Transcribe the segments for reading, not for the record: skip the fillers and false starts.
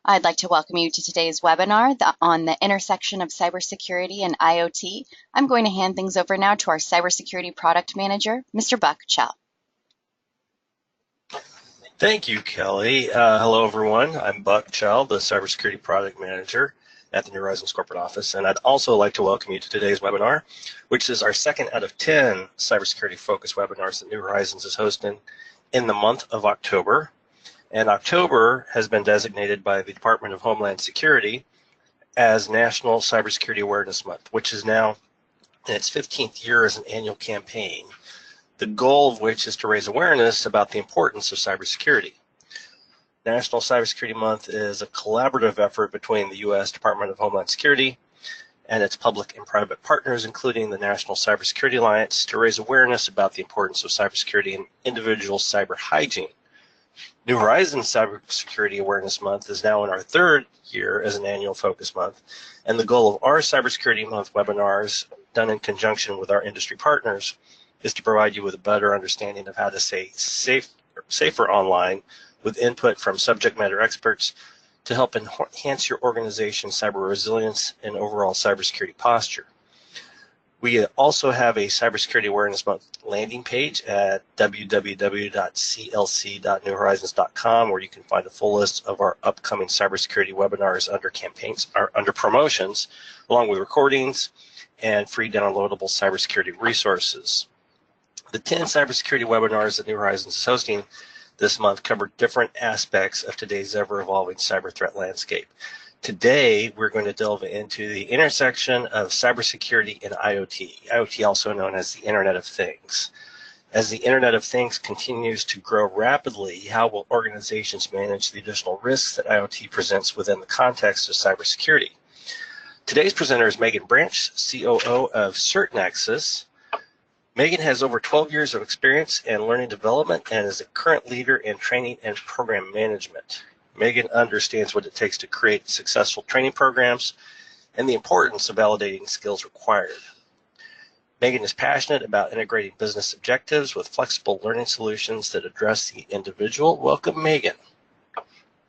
I'd like to welcome you to today's webinar on the intersection of cybersecurity and IoT. I'm going to hand things over now to our cybersecurity product manager, Mr. Buck Chell. Thank you, Kelly. Hello, everyone. I'm Buck Chell, the cybersecurity product manager at the New Horizons corporate office, and I'd also like to welcome you to today's webinar, which is our second out of 10 cybersecurity-focused webinars that New Horizons is hosting in the month of October. And October has been designated by the Department of Homeland Security as National Cybersecurity Awareness Month, which is now in its 15th year as an annual campaign, the goal of which is to raise awareness about the importance of cybersecurity. National Cybersecurity Month is a collaborative effort between the U.S. Department of Homeland Security and its public and private partners, including the National Cybersecurity Alliance, to raise awareness about the importance of cybersecurity and individual cyber hygiene. New Horizons Cybersecurity Awareness Month is now in our third year as an annual focus month, and the goal of our Cybersecurity Month webinars, done in conjunction with our industry partners, is to provide you with a better understanding of how to stay safer online with input from subject matter experts to help enhance your organization's cyber resilience and overall cybersecurity posture. We also have a Cybersecurity Awareness Month landing page at www.clc.newhorizons.com, where you can find a full list of our upcoming cybersecurity webinars under campaigns or under promotions, along with recordings and free downloadable cybersecurity resources. The 10 cybersecurity webinars that New Horizons is hosting this month cover different aspects of today's ever-evolving cyber threat landscape. Today, we're going to delve into the intersection of cybersecurity and IoT, IoT also known as the Internet of Things. As the Internet of Things continues to grow rapidly, how will organizations manage the additional risks that IoT presents within the context of cybersecurity? Today's presenter is Megan Branch, COO of CertNexus. Megan has over 12 years of experience in learning development and is a current leader in training and program management. Megan understands what it takes to create successful training programs and the importance of validating skills required. Megan is passionate about integrating business objectives with flexible learning solutions that address the individual. Welcome, Megan.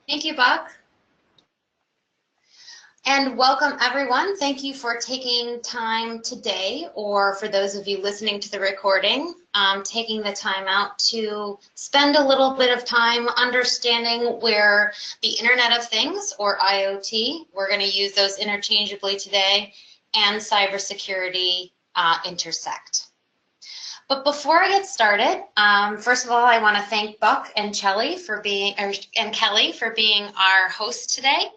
Thank you, Buck. And welcome, everyone. Thank you for taking time today, or for those of you listening to the recording, taking the time out to spend a little bit of time understanding where the Internet of Things, or IoT, we're going to use those interchangeably today, and cybersecurity intersect. But before I get started, first of all, I want to thank Buck and Kelly for being our hosts today.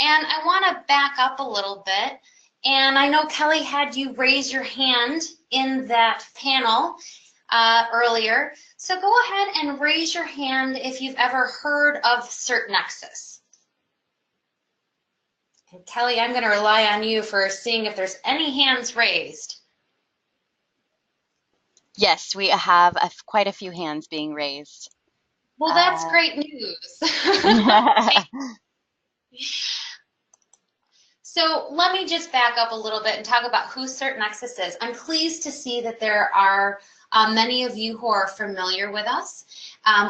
And I want to back up a little bit. And I know Kelly had you raise your hand in that panel earlier. So go ahead and raise your hand if you've ever heard of CertNexus. And Kelly, I'm going to rely on you for seeing if there's any hands raised. Yes, we have quite a few hands being raised. Well, that's great news. So let me just back up a little bit and talk about who CertNexus is. I'm pleased to see that there are many of you who are familiar with us.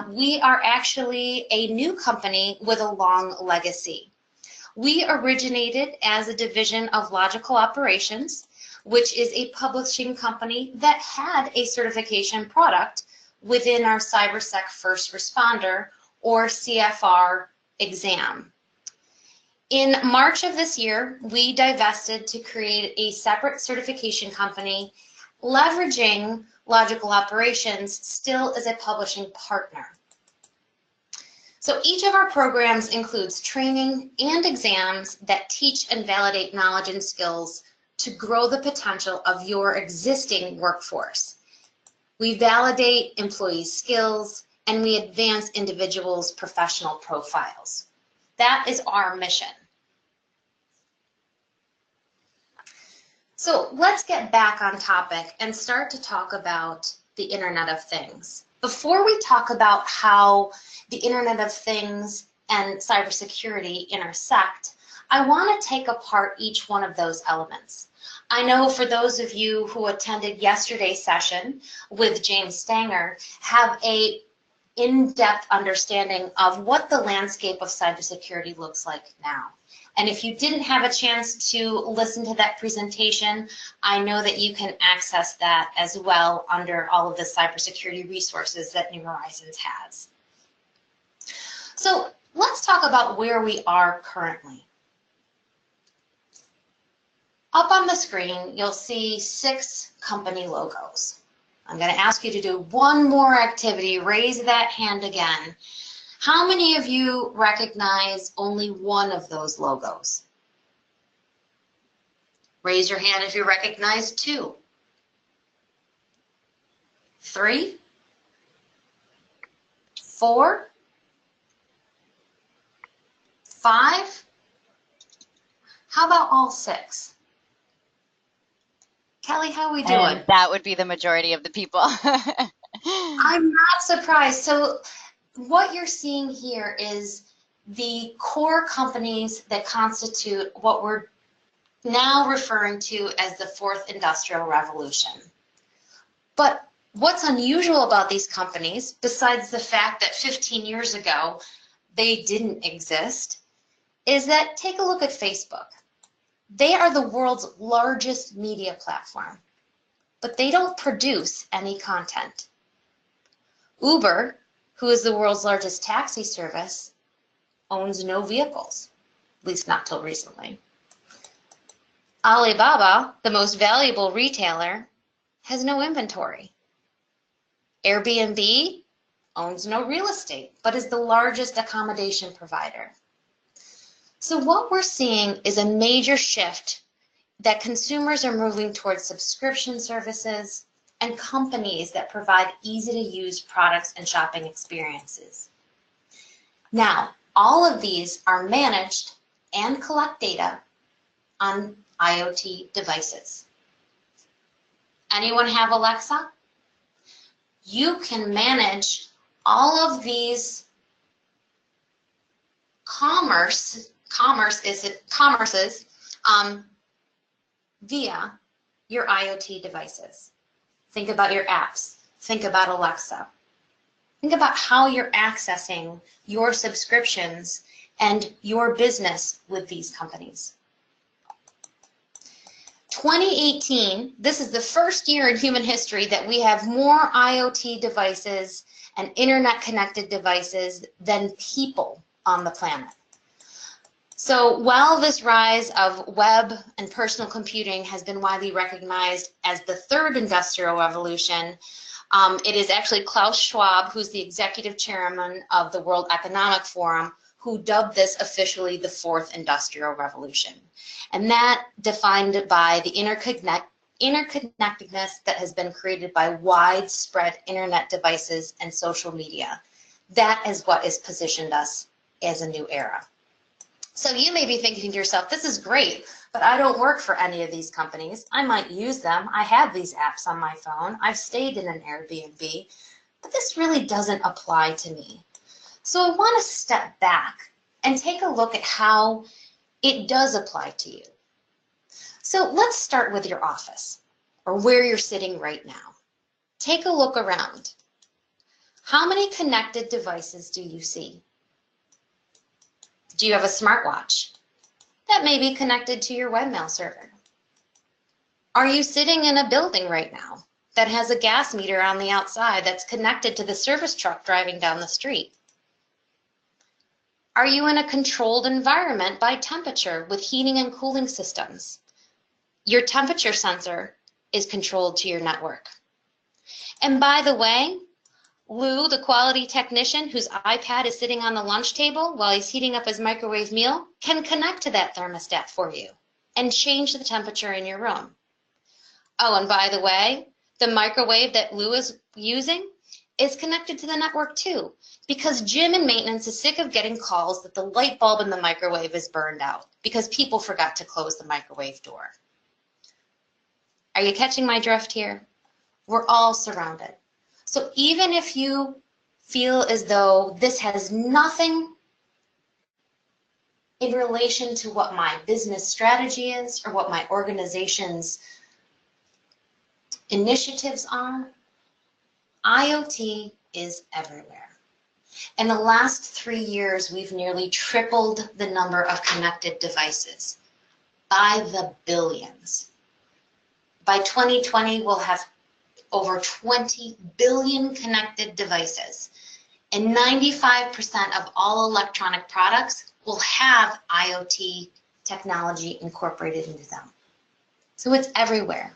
We are actually a new company with a long legacy. We originated as a division of Logical Operations, which is a publishing company that had a certification product within our CyberSec First Responder, or CFR, exam. In March of this year, we divested to create a separate certification company, leveraging Logical Operations still as a publishing partner. So each of our programs includes training and exams that teach and validate knowledge and skills to grow the potential of your existing workforce. We validate employees' skills, and we advance individuals' professional profiles. That is our mission. So let's get back on topic and start to talk about the Internet of Things. Before we talk about how the Internet of Things and cybersecurity intersect, I want to take apart each one of those elements. I know for those of you who attended yesterday's session with James Stanger, have a in-depth understanding of what the landscape of cybersecurity looks like now. And if you didn't have a chance to listen to that presentation, I know that you can access that as well under all of the cybersecurity resources that New Horizons has. So let's talk about where we are currently. Up on the screen, you'll see 6 company logos. I'm going to ask you to do one more activity. Raise that hand again. How many of you recognize only one of those logos? Raise your hand if you recognize 2. 3? 4? 5? How about all 6? Kelly, how are we doing? And that would be the majority of the people. I'm not surprised. So what you're seeing here is the core companies that constitute what we're now referring to as the 4th Industrial Revolution. But what's unusual about these companies, besides the fact that 15 years ago they didn't exist, is that take a look at Facebook. They are the world's largest media platform, but they don't produce any content. Uber, who is the world's largest taxi service, owns no vehicles, at least not till recently. Alibaba, the most valuable retailer, has no inventory. Airbnb owns no real estate, but is the largest accommodation provider. So what we're seeing is a major shift that consumers are moving towards subscription services and companies that provide easy-to-use products and shopping experiences. Now, all of these are managed and collect data on IoT devices. Anyone have Alexa? You can manage all of these commerces via your IoT devices. Think about your apps. Think about Alexa. Think about how you're accessing your subscriptions and your business with these companies. 2018, this is the first year in human history that we have more IoT devices and internet-connected devices than people on the planet. So while this rise of web and personal computing has been widely recognized as the 3rd industrial revolution, it is actually Klaus Schwab, who's the executive chairman of the World Economic Forum, who dubbed this officially the 4th industrial revolution. And that defined by the interconnectedness that has been created by widespread internet devices and social media. That is what has positioned us as a new era. So you may be thinking to yourself, this is great, but I don't work for any of these companies. I might use them. I have these apps on my phone. I've stayed in an Airbnb, but this really doesn't apply to me. So I want to step back and take a look at how it does apply to you. So let's start with your office or where you're sitting right now. Take a look around. How many connected devices do you see? Do you have a smartwatch? That may be connected to your webmail server. Are you sitting in a building right now that has a gas meter on the outside that's connected to the service truck driving down the street? Are you in a controlled environment by temperature with heating and cooling systems? Your temperature sensor is controlled to your network. And by the way, Lou, the quality technician whose iPad is sitting on the lunch table while he's heating up his microwave meal, can connect to that thermostat for you and change the temperature in your room. Oh, and by the way, the microwave that Lou is using is connected to the network too, because Jim in maintenance is sick of getting calls that the light bulb in the microwave is burned out because people forgot to close the microwave door. Are you catching my drift here? We're all surrounded. So even if you feel as though this has nothing in relation to what my business strategy is or what my organization's initiatives are, IoT is everywhere. In the last 3 years, we've nearly tripled the number of connected devices by the billions. By 2020, we'll have over 20 billion connected devices, and 95% of all electronic products will have IoT technology incorporated into them. So it's everywhere.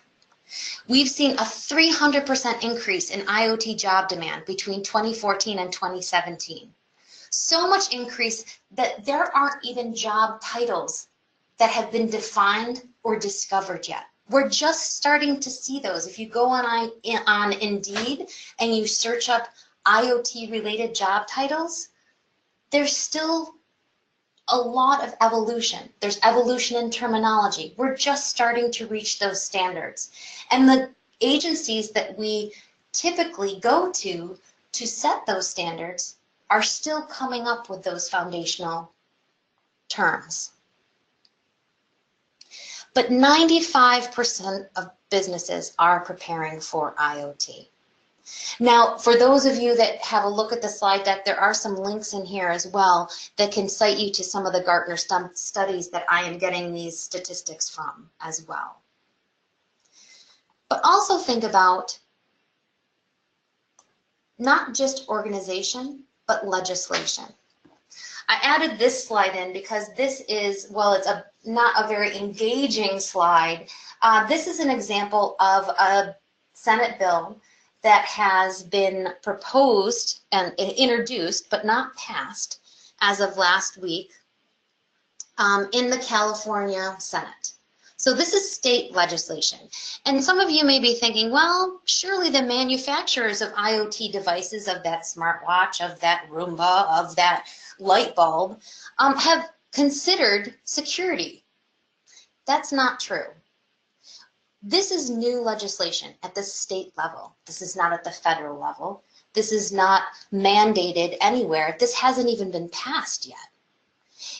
We've seen a 300% increase in IoT job demand between 2014 and 2017. So much increase that there aren't even job titles that have been defined or discovered yet. We're just starting to see those. If you go on Indeed and you search up IoT related job titles, there's still a lot of evolution. There's evolution in terminology. We're just starting to reach those standards. And the agencies that we typically go to set those standards are still coming up with those foundational terms. But 95% of businesses are preparing for IoT. Now, for those of you that have a look at the slide deck, there are some links in here as well that can cite you to some of the Gartner studies that I am getting these statistics from as well. But also think about not just organization, but legislation. I added this slide in because this is, well, it's not a very engaging slide. This is an example of a Senate bill that has been proposed and introduced, but not passed as of last week in the California Senate. So this is state legislation. And some of you may be thinking, well, surely the manufacturers of IoT devices, of that smartwatch, of that Roomba, of that light bulb, have considered security. That's not true. This is new legislation at the state level. This is not at the federal level. This is not mandated anywhere. This hasn't even been passed yet.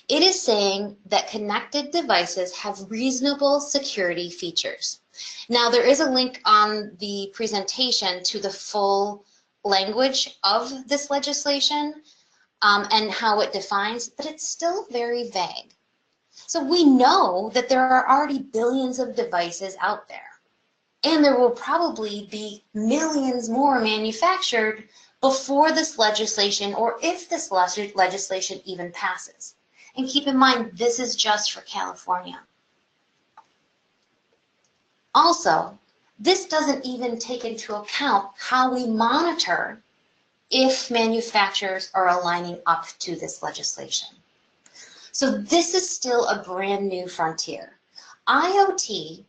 It is saying that connected devices have reasonable security features. Now, there is a link on the presentation to the full language of this legislation and how it defines, but it's still very vague. So we know that there are already billions of devices out there, and there will probably be millions more manufactured before this legislation, or if this legislation even passes. And keep in mind, this is just for California. Also, this doesn't even take into account how we monitor if manufacturers are aligning up to this legislation. So this is still a brand new frontier. IoT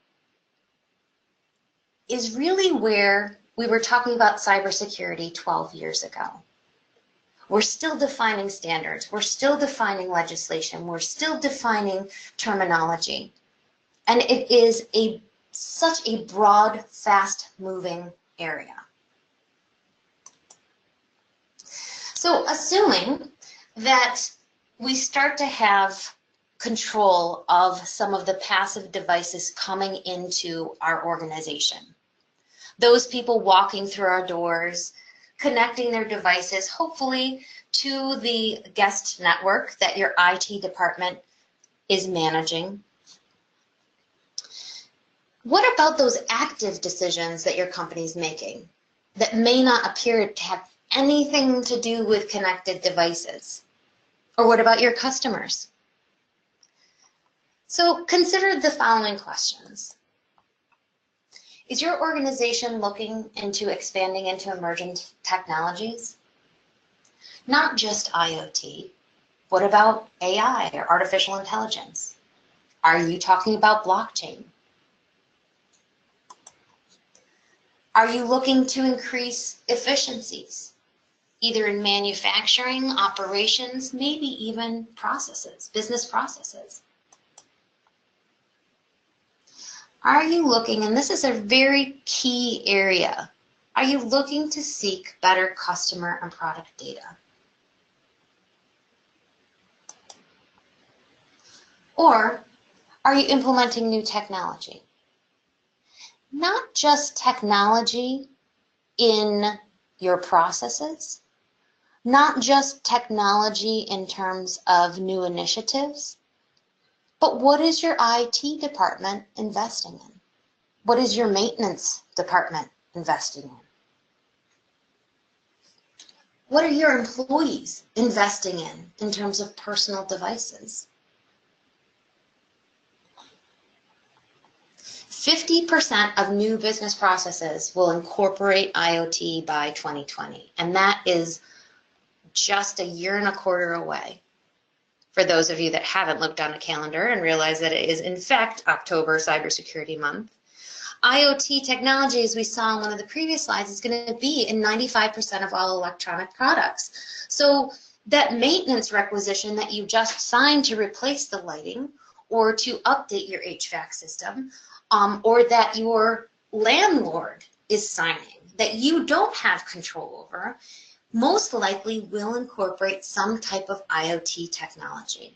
is really where we were talking about cybersecurity 12 years ago. We're still defining standards. We're still defining legislation. We're still defining terminology. And it is such a broad, fast-moving area. So assuming that we start to have control of some of the passive devices coming into our organization, those people walking through our doors, connecting their devices, hopefully to the guest network that your IT department is managing. What about those active decisions that your company is making that may not appear to have anything to do with connected devices? Or what about your customers? So consider the following questions. Is your organization looking into expanding into emerging technologies? Not just IoT. What about AI or artificial intelligence? Are you talking about blockchain? Are you looking to increase efficiencies, either in manufacturing, operations, maybe even processes, business processes? Are you looking, and this is a very key area, are you looking to seek better customer and product data? Or are you implementing new technology? Not just technology in your processes, not just technology in terms of new initiatives, but what is your IT department investing in? What is your maintenance department investing in? What are your employees investing in terms of personal devices? 50% of new business processes will incorporate IoT by 2020, and that is just a year and a quarter away. For those of you that haven't looked on a calendar and realize that it is in fact October Cybersecurity Month, IoT technology, as we saw in one of the previous slides, is going to be in 95% of all electronic products. So that maintenance requisition that you just signed to replace the lighting or to update your HVAC system, or that your landlord is signing that you don't have control over, most likely will incorporate some type of IoT technology.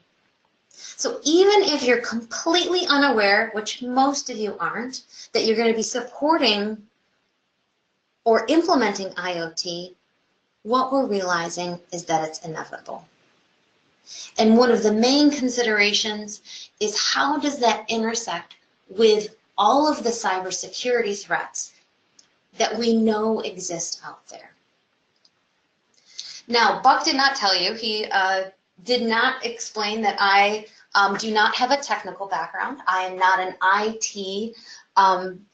So even if you're completely unaware, which most of you aren't, that you're going to be supporting or implementing IoT, what we're realizing is that it's inevitable. And one of the main considerations is how does that intersect with all of the cybersecurity threats that we know exist out there. Now, Buck did not tell you, he did not explain that I do not have a technical background. I am not an IT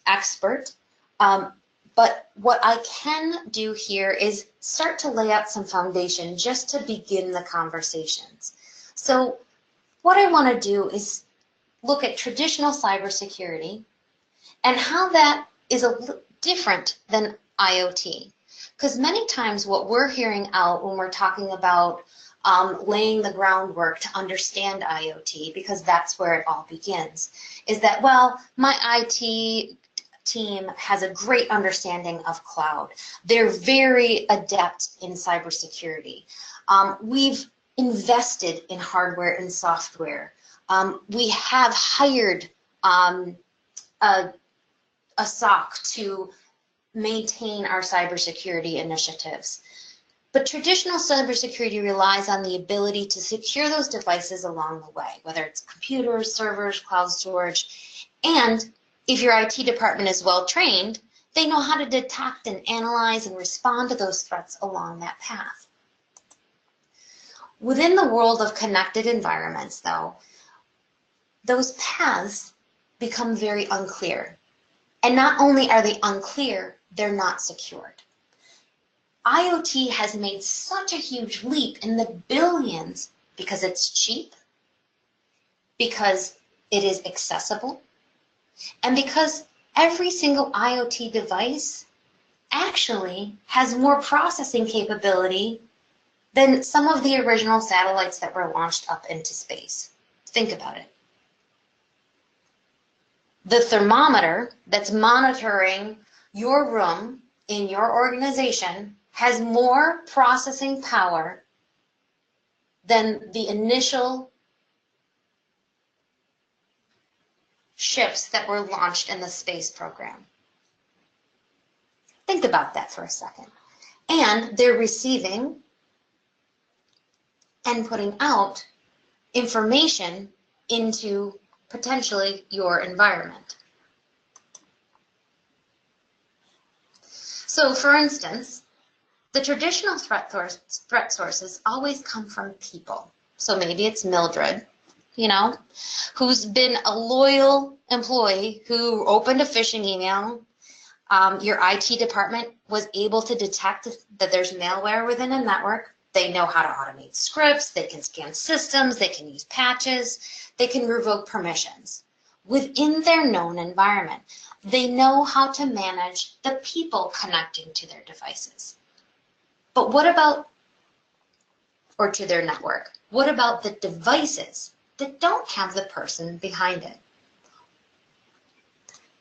expert, but what I can do here is start to lay out some foundation just to begin the conversations. So what I want to do is look at traditional cybersecurity and how that is different than IoT. Because many times what we're hearing out when we're talking about laying the groundwork to understand IoT, because that's where it all begins, is that, well, my IT team has a great understanding of cloud. They're very adept in cybersecurity. We've invested in hardware and software. We have hired a SOC to maintain our cybersecurity initiatives. But traditional cybersecurity relies on the ability to secure those devices along the way, whether it's computers, servers, cloud storage, and if your IT department is well trained, they know how to detect and analyze and respond to those threats along that path. Within the world of connected environments, though, those paths become very unclear. And not only are they unclear, they're not secured. IoT has made such a huge leap in the billions because it's cheap, because it is accessible, and because every single IoT device actually has more processing capability than some of the original satellites that were launched up into space. Think about it. The thermometer that's monitoring your room in your organization has more processing power than the initial ships that were launched in the space program. Think about that for a second. And they're receiving and putting out information into potentially your environment. So for instance, the traditional threat sources always come from people. So maybe it's Mildred, who's been a loyal employee who opened a phishing email. Your IT department was able to detect that there's malware within a network. They know how to automate scripts, they can scan systems, they can use patches, they can revoke permissions within their known environment. They know how to manage the people connecting to their devices. But what about, or to their network, what about the devices that don't have the person behind it?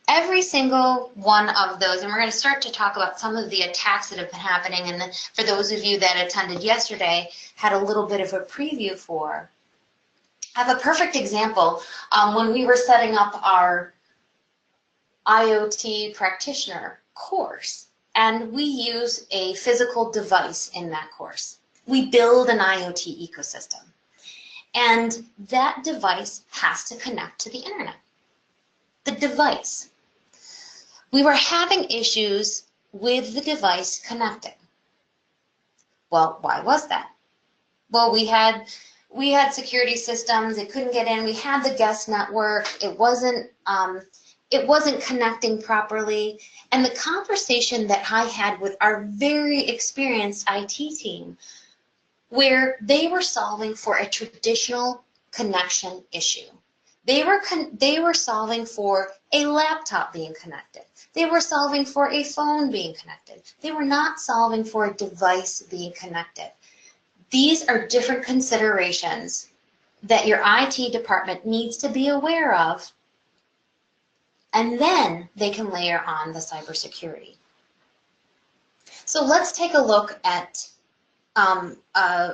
Every single one of those, and we're going to start to talk about some of the attacks that have been happening, and for those of you that attended yesterday, had a little bit of a preview for. I have a perfect example. When we were setting up our IoT practitioner course, and we use a physical device in that course. we build an IoT ecosystem. And that device has to connect to the internet. The device. We were having issues with the device connecting. Well, why was that? Well, we had security systems. It couldn't get in. We had the guest network. It wasn't connecting properly. And the conversation that I had with our very experienced IT team, where they were solving for a traditional connection issue. They were solving for a laptop being connected. They were solving for a phone being connected. They were not solving for a device being connected. These are different considerations that your IT department needs to be aware of, and then they can layer on the cybersecurity. So let's take a look at an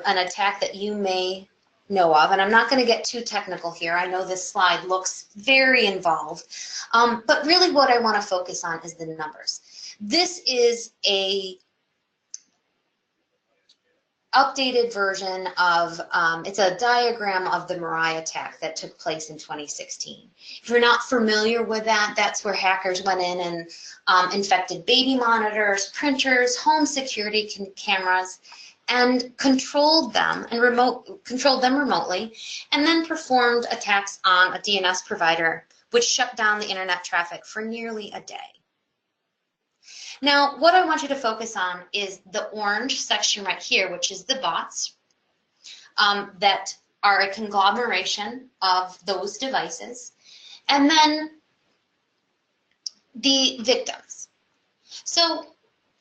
attack that you may know of, and I'm not going to get too technical here. I know this slide looks very involved, but really what I want to focus on is the numbers. This is a updated version of, it's a diagram of the Mirai attack that took place in 2016. If you're not familiar with that, that's where hackers went in and infected baby monitors, printers, home security cameras, and controlled them remotely, and then performed attacks on a DNS provider, which shut down the internet traffic for nearly a day. Now, what I want you to focus on is the orange section right here, which is the bots that are a conglomeration of those devices, and then the victims. So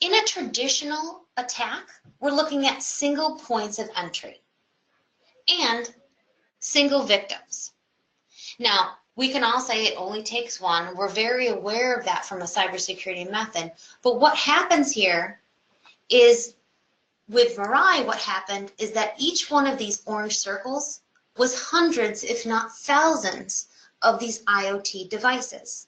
in a traditional attack, we're looking at single points of entry and single victims. Now, we can all say it only takes one. We're very aware of that from a cybersecurity method. But what happens here is, with Mirai, what happened is that each one of these orange circles was hundreds, if not thousands, of these IoT devices.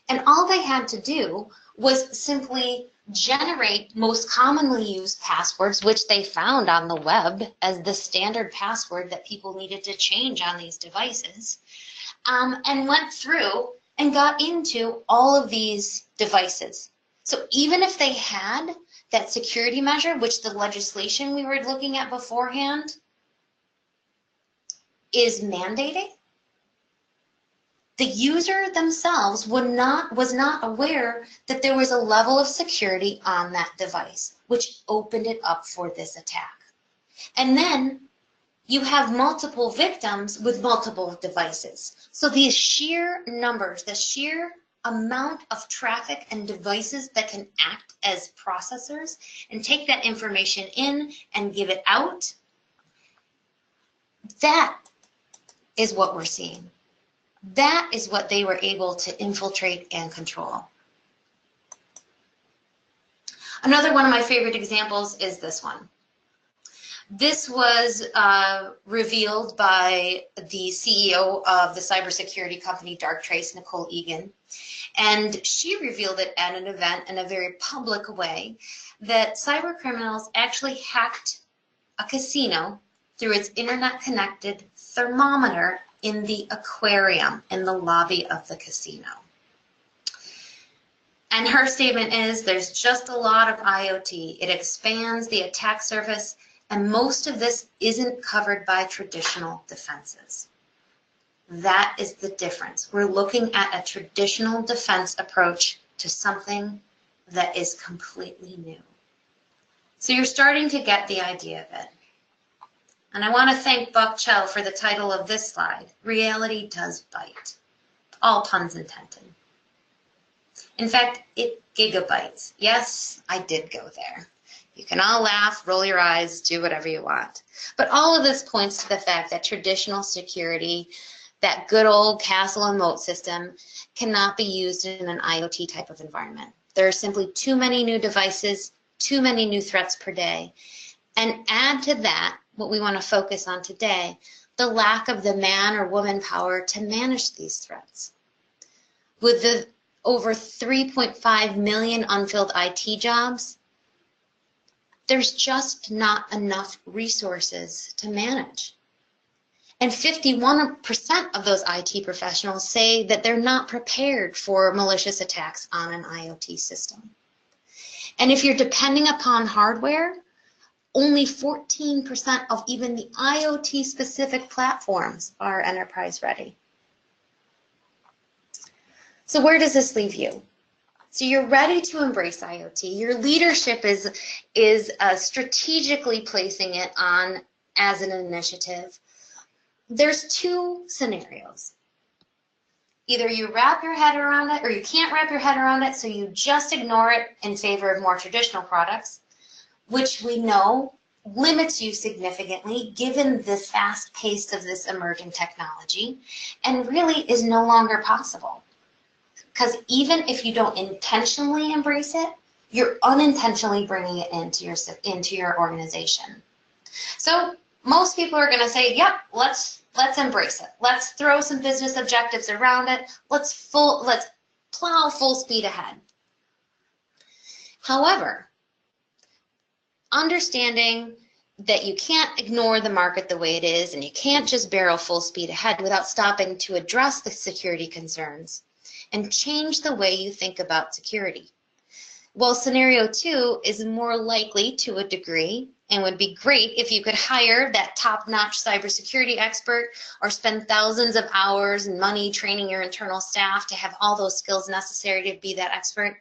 And all they had to do was simply generate most commonly used passwords, which they found on the web as the standard password that people needed to change on these devices. And went through and got into all of these devices. So even if they had that security measure, which the legislation we were looking at beforehand is mandating, the user themselves was not aware that there was a level of security on that device, which opened it up for this attack. And then you have multiple victims with multiple devices. So these sheer numbers, the sheer amount of traffic and devices that can act as processors and take that information in and give it out, that is what we're seeing. That is what they were able to infiltrate and control. Another one of my favorite examples is this one. This was revealed by the CEO of the cybersecurity company Darktrace, Nicole Egan, and she revealed it at an event in a very public way that cyber criminals actually hacked a casino through its internet-connected thermometer in the aquarium in the lobby of the casino. And her statement is, there's just a lot of IoT. It expands the attack surface, and most of this isn't covered by traditional defenses. That is the difference. We're looking at a traditional defense approach to something that is completely new. So you're starting to get the idea of it. And I want to thank Buck Chell for the title of this slide, Reality Does Bite. All puns intended. In fact, it gigabytes. Yes, I did go there. You can all laugh, roll your eyes, do whatever you want. But all of this points to the fact that traditional security, that good old castle and moat system, cannot be used in an IoT type of environment. There are simply too many new devices, too many new threats per day. And add to that, what we want to focus on today, the lack of the man or woman power to manage these threats. With the over 3.5 million unfilled IT jobs, there's just not enough resources to manage. And 51% of those IT professionals say that they're not prepared for malicious attacks on an IoT system. And if you're depending upon hardware, only 14% of even the IoT-specific platforms are enterprise ready. So where does this leave you? So you're ready to embrace IoT. Your leadership is strategically placing it on as an initiative. There's two scenarios. Either you wrap your head around it or you can't wrap your head around it, so you just ignore it in favor of more traditional products, which we know limits you significantly given the fast pace of this emerging technology and really is no longer possible. Because even if you don't intentionally embrace it, you're unintentionally bringing it into your organization. So most people are going to say, yep, let's embrace it. Let's throw some business objectives around it. Let's plow full speed ahead. However, understanding that you can't ignore the market the way it is and you can't just barrel full speed ahead without stopping to address the security concerns and change the way you think about security. Well, scenario 2 is more likely to a degree and would be great if you could hire that top-notch cybersecurity expert or spend thousands of hours and money training your internal staff to have all those skills necessary to be that expert.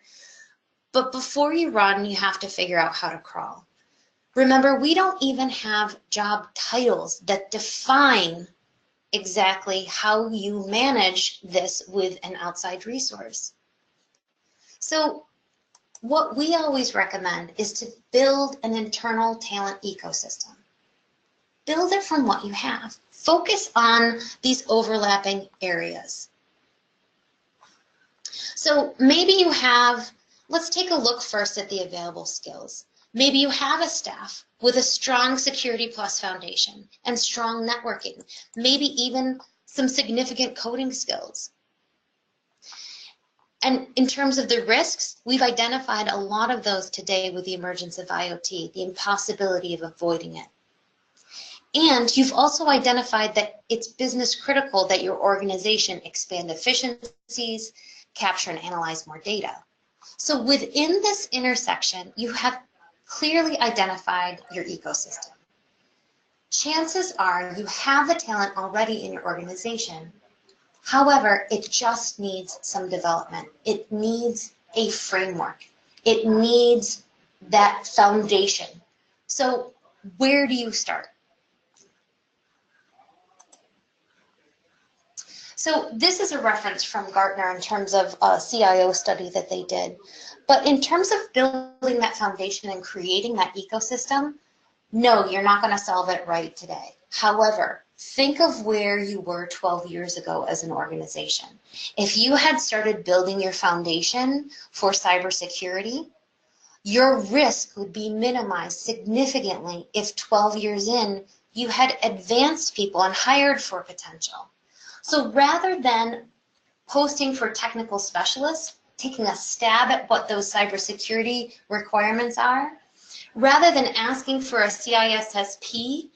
But before you run, you have to figure out how to crawl. Remember, we don't even have job titles that define exactly how you manage this with an outside resource. So what we always recommend is to build an internal talent ecosystem. Build it from what you have. Focus on these overlapping areas. So maybe you have, let's take a look first at the available skills. Maybe you have a staff with a strong Security Plus foundation and strong networking, maybe even some significant coding skills. And in terms of the risks, we've identified a lot of those today with the emergence of IoT, the impossibility of avoiding it. And you've also identified that it's business critical that your organization expand efficiencies, capture and analyze more data. So within this intersection, you have clearly identified your ecosystem. Chances are you have the talent already in your organization. However, it just needs some development. It needs a framework. It needs that foundation. So where do you start? So this is a reference from Gartner in terms of a CIO study that they did. But in terms of building that foundation and creating that ecosystem, no, you're not going to solve it right today. However, think of where you were 12 years ago as an organization. If you had started building your foundation for cybersecurity, your risk would be minimized significantly if 12 years in, you had advanced people and hired for potential. So rather than posting for technical specialists, taking a stab at what those cybersecurity requirements are, rather than asking for a CISSP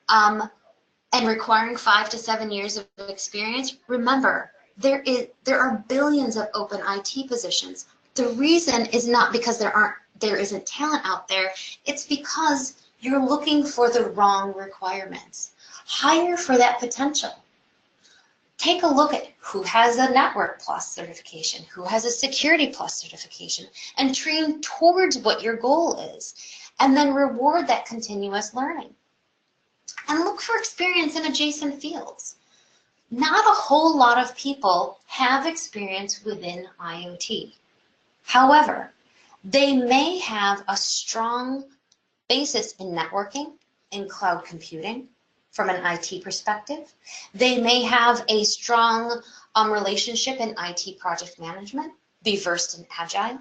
and requiring 5 to 7 years of experience, remember, there are billions of open IT positions. The reason is not because there isn't talent out there, it's because you're looking for the wrong requirements. Hire for that potential. Take a look at who has a Network Plus certification, who has a Security Plus certification, and train towards what your goal is, and then reward that continuous learning. And look for experience in adjacent fields. Not a whole lot of people have experience within IoT. However, they may have a strong basis in networking, in cloud computing, from an IT perspective. They may have a strong relationship in IT project management, be versed in Agile.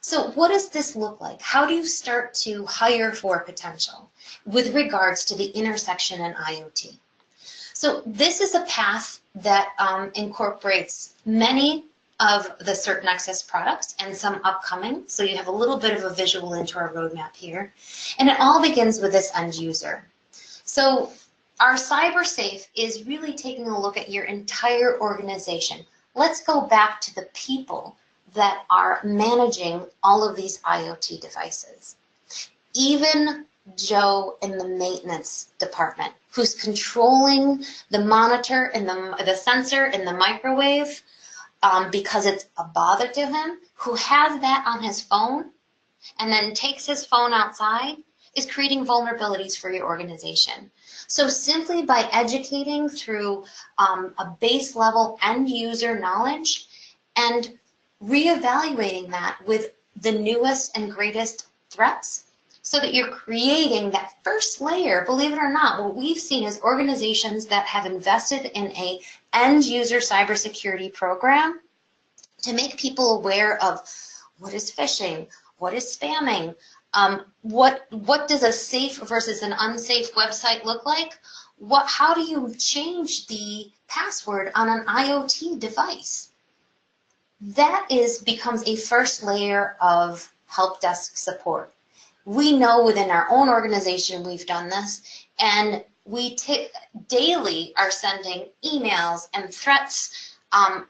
So what does this look like? How do you start to hire for potential with regards to the intersection in IoT? So this is a path that incorporates many of the certain access products and some upcoming. So you have a little bit of a visual into our roadmap here. And it all begins with this end user. So our CyberSafe is really taking a look at your entire organization. Let's go back to the people that are managing all of these IoT devices. Even Joe in the maintenance department, who's controlling the monitor and the sensor in the microwave because it's a bother to him, who has that on his phone and then takes his phone outside, is creating vulnerabilities for your organization. So simply by educating through a base level end user knowledge and reevaluating that with the newest and greatest threats, so that you're creating that first layer. Believe it or not, what we've seen is organizations that have invested in a end user cybersecurity program to make people aware of what is phishing, what is spamming, what does a safe versus an unsafe website look like? How do you change the password on an IoT device? That becomes a first layer of help desk support. We know within our own organization we've done this, and we daily are sending emails and threats,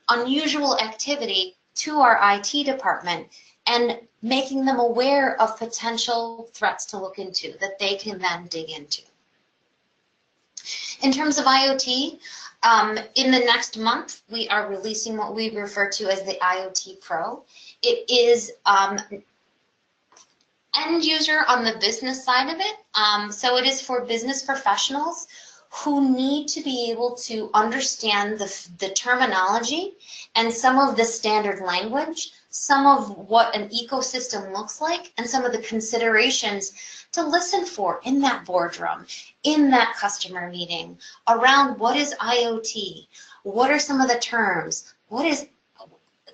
unusual activity to our IT department and making them aware of potential threats to look into that they can then dig into. In terms of IoT, in the next month, we are releasing what we refer to as the IoT Pro. It is end user on the business side of it. So it is for business professionals who need to be able to understand the terminology and some of the standard language, some of what an ecosystem looks like, and some of the considerations to listen for in that boardroom, in that customer meeting, around what is IoT, what are some of the terms, what is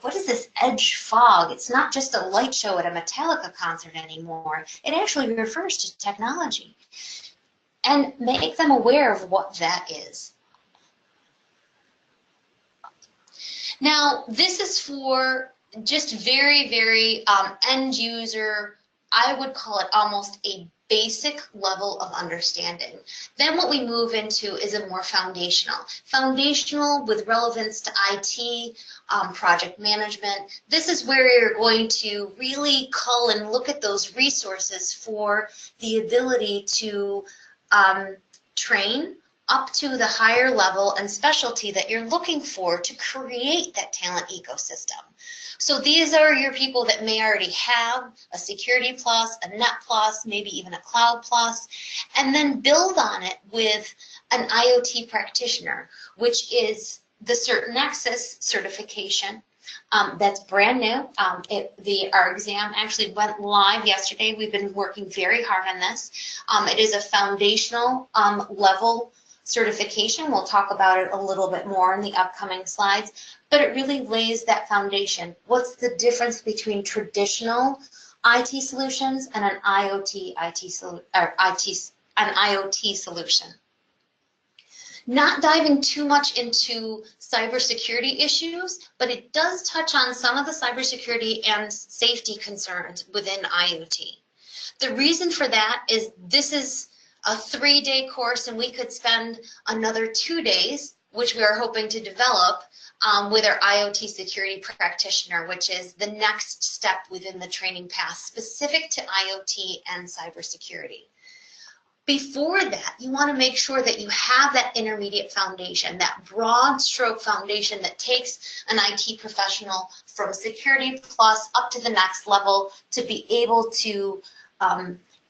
this edge fog? It's not just a light show at a Metallica concert anymore. It actually refers to technology. And make them aware of what that is. Now, this is for just very, very end user, I would call it almost a basic level of understanding. Then what we move into is a more foundational with relevance to IT, project management. This is where you're going to really cull and look at those resources for the ability to train up to the higher level and specialty that you're looking for to create that talent ecosystem. So these are your people that may already have a Security Plus, a Net Plus, maybe even a Cloud Plus, and then build on it with an IoT practitioner, which is the Certain Access certification. That's brand new. Our exam actually went live yesterday. We've been working very hard on this. It is a foundational level certification. We'll talk about it a little bit more in the upcoming slides, but it really lays that foundation. What's the difference between traditional IT solutions and an IoT solution? Not diving too much into cybersecurity issues, but it does touch on some of the cybersecurity and safety concerns within IoT. The reason for that is this is a 3-day course, and we could spend another 2 days, which we are hoping to develop with our IoT security practitioner, which is the next step within the training path specific to IoT and cybersecurity. Before that, you want to make sure that you have that intermediate foundation, that broad stroke foundation that takes an IT professional from Security Plus up to the next level to be able to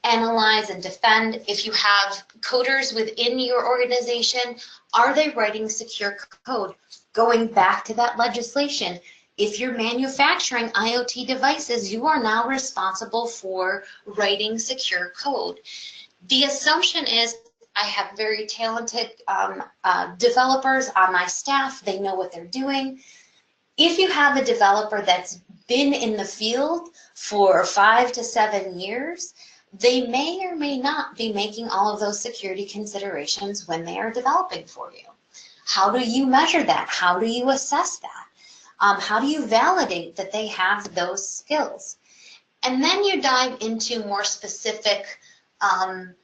analyze and defend. If you have coders within your organization, are they writing secure code? Going back to that legislation, if you're manufacturing IoT devices, you are now responsible for writing secure code. The assumption is I have very talented developers on my staff. They know what they're doing. If you have a developer that's been in the field for 5 to 7 years, they may or may not be making all of those security considerations when they are developing for you. How do you measure that? How do you assess that? How do you validate that they have those skills? And then you dive into more specific, and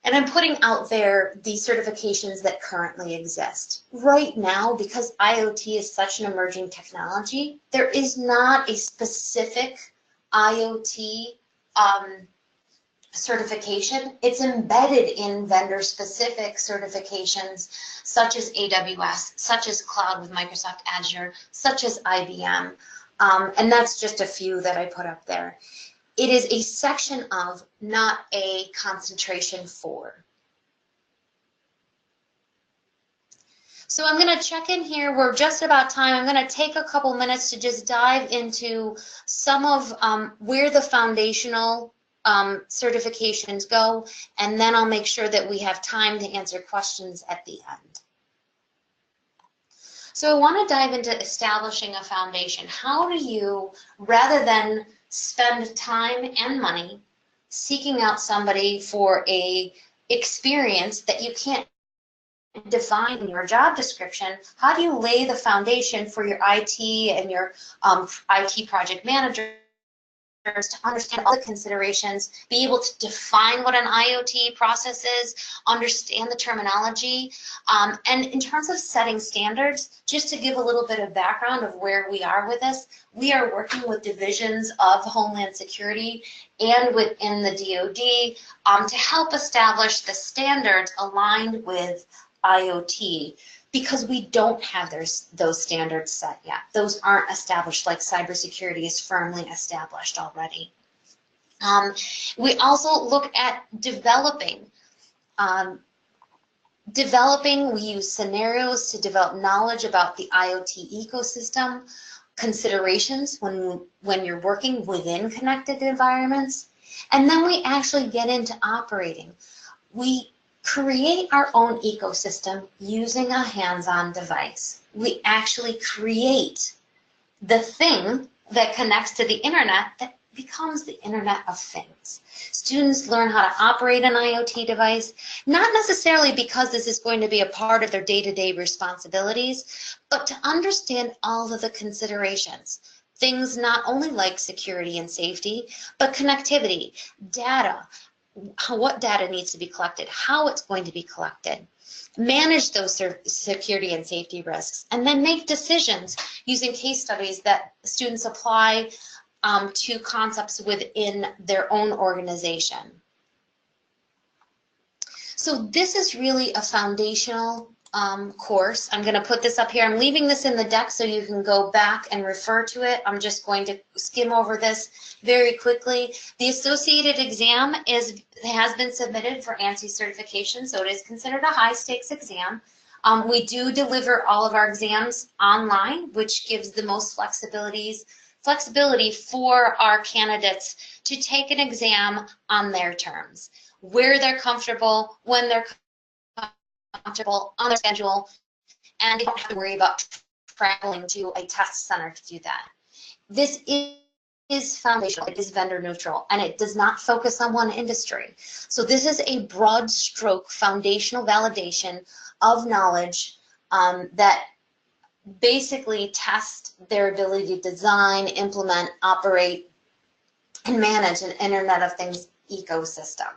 I'm putting out there the certifications that currently exist. Right now, because IoT is such an emerging technology, there is not a specific IoT certification. It's embedded in vendor-specific certifications such as AWS, such as Cloud with Microsoft Azure, such as IBM, and that's just a few that I put up there. It is a section of, not a concentration for. So I'm going to check in here. We're just about time. I'm going to take a couple minutes to just dive into some of where the foundational certifications go, and then I'll make sure that we have time to answer questions at the end. So I want to dive into establishing a foundation. How do you, rather than spend time and money seeking out somebody for a experience that you can't define in your job description, how do you lay the foundation for your IT and your IT project managers to understand all the considerations, be able to define what an IoT process is, understand the terminology, and in terms of setting standards, just to give a little bit of background of where we are with this, we are working with divisions of Homeland Security and within the DoD to help establish the standards aligned with IoT, because we don't have those standards set yet. Those aren't established like cybersecurity is firmly established already. We also look at developing. We use scenarios to develop knowledge about the IoT ecosystem, considerations when you're working within connected environments, and then we actually get into operating. We create our own ecosystem using a hands-on device. We actually create the thing that connects to the internet that becomes the Internet of Things. Students learn how to operate an IoT device, not necessarily because this is going to be a part of their day-to-day responsibilities, but to understand all of the considerations. Things not only like security and safety, but connectivity, data, what data needs to be collected, how it's going to be collected, manage those security and safety risks, and then make decisions using case studies that students apply to concepts within their own organization. So this is really a foundational course. I'm going to put this up here. I'm leaving this in the deck so you can go back and refer to it. I'm just going to skim over this very quickly. The associated exam has been submitted for ANSI certification, so it is considered a high-stakes exam. We do deliver all of our exams online, which gives the most flexibility for our candidates to take an exam on their terms, where they're comfortable, when they're comfortable, on their schedule, and they don't have to worry about traveling to a test center to do that. This is foundational, it is vendor neutral, and it does not focus on one industry. So this is a broad stroke foundational validation of knowledge that basically test their ability to design, implement, operate, and manage an Internet of Things ecosystem.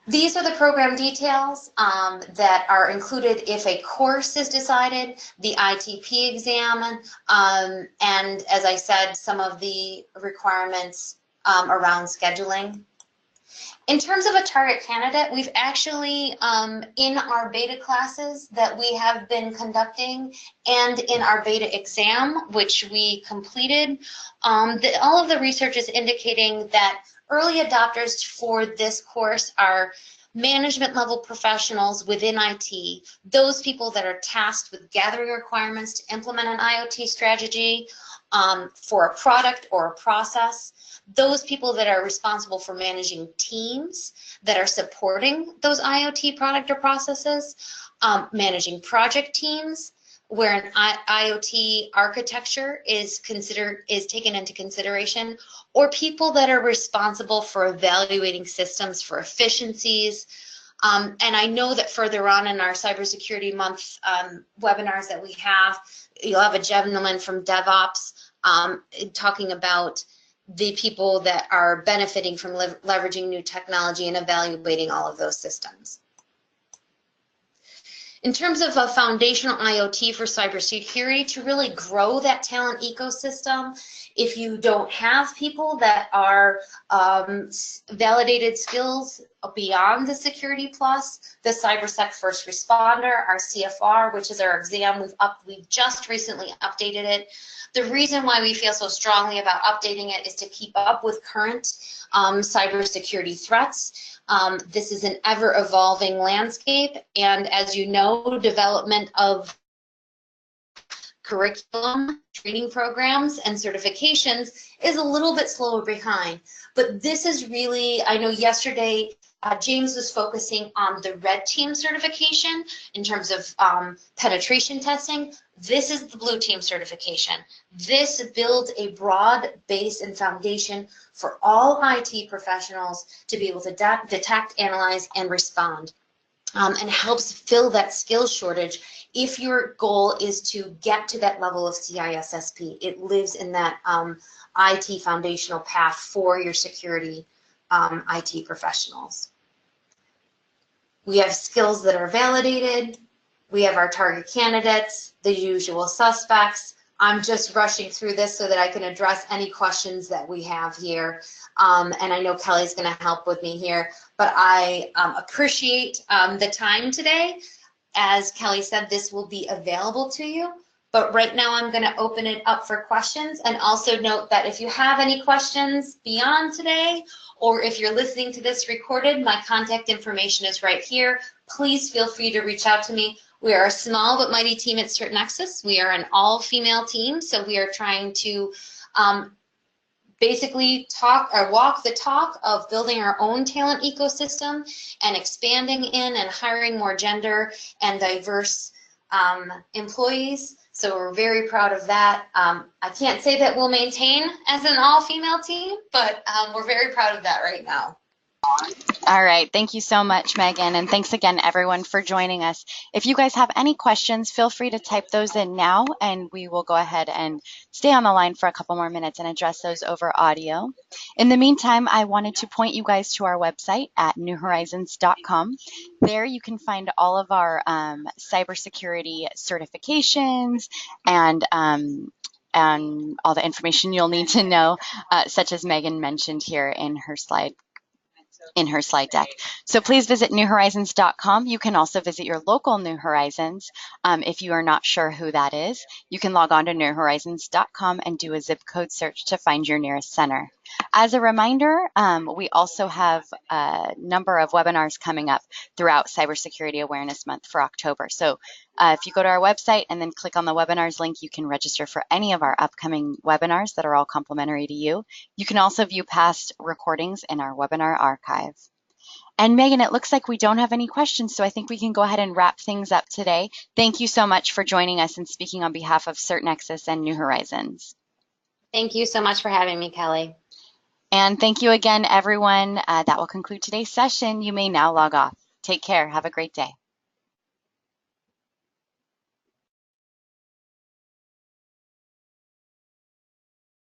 These are the program details that are included if a course is decided, the ITP exam, and as I said, some of the requirements around scheduling. In terms of a target candidate, we've actually, in our beta classes that we have been conducting and in our beta exam, which we completed, all of the research is indicating that early adopters for this course are management level professionals within IT, those people that are tasked with gathering requirements to implement an IoT strategy for a product or a process, those people that are responsible for managing teams that are supporting those IoT product or processes, managing project teams where an IoT architecture is taken into consideration, or people that are responsible for evaluating systems for efficiencies, And I know that further on in our Cybersecurity Month webinars that we have, you'll have a gentleman from DevOps talking about the people that are benefiting from leveraging new technology and evaluating all of those systems. In terms of a foundational IoT for cybersecurity, to really grow that talent ecosystem, if you don't have people that are validated skills beyond the Security Plus, the CyberSec First Responder, our CFR, which is our exam, we've just recently updated it. The reason why we feel so strongly about updating it is to keep up with current cybersecurity threats. This is an ever-evolving landscape, and as you know, development of curriculum, training programs, and certifications is a little bit slower behind. But this is really, I know yesterday James was focusing on the red team certification in terms of penetration testing. This is the blue team certification. This builds a broad base and foundation for all IT professionals to be able to detect, analyze, and respond, and helps fill that skills shortage. If your goal is to get to that level of CISSP, it lives in that IT foundational path for your security IT professionals. We have skills that are validated. We have our target candidates, the usual suspects. I'm just rushing through this so that I can address any questions that we have here. And I know Kelly's going to help with me here, but I appreciate the time today. As Kelly said, this will be available to you. But right now I'm going to open it up for questions, and also note that if you have any questions beyond today, or if you're listening to this recorded, my contact information is right here. Please feel free to reach out to me. We are a small but mighty team at CertNexus. We are an all-female team, so we are trying to basically walk the talk of building our own talent ecosystem and expanding in and hiring more gender and diverse employees. So we're very proud of that. I can't say that we'll maintain as an all-female team, but we're very proud of that right now. All right. Thank you so much, Megan. And thanks again, everyone, for joining us. If you guys have any questions, feel free to type those in now, and we will go ahead and stay on the line for a couple more minutes and address those over audio. In the meantime, I wanted to point you guys to our website at newhorizons.com. There you can find all of our cybersecurity certifications and all the information you'll need to know, such as Megan mentioned here in her slide deck. So please visit newhorizons.com. You can also visit your local New Horizons. If you are not sure who that is, you can log on to newhorizons.com and do a zip code search to find your nearest center. As a reminder, we also have a number of webinars coming up throughout Cybersecurity Awareness Month for October. So if you go to our website and then click on the webinars link, you can register for any of our upcoming webinars that are all complimentary to you. You can also view past recordings in our webinar archive. And Megan, it looks like we don't have any questions, so I think we can go ahead and wrap things up today. Thank you so much for joining us and speaking on behalf of CertNexus and New Horizons. Thank you so much for having me, Kelly. And thank you again, everyone. That will conclude today's session. You may now log off. Take care. Have a great day.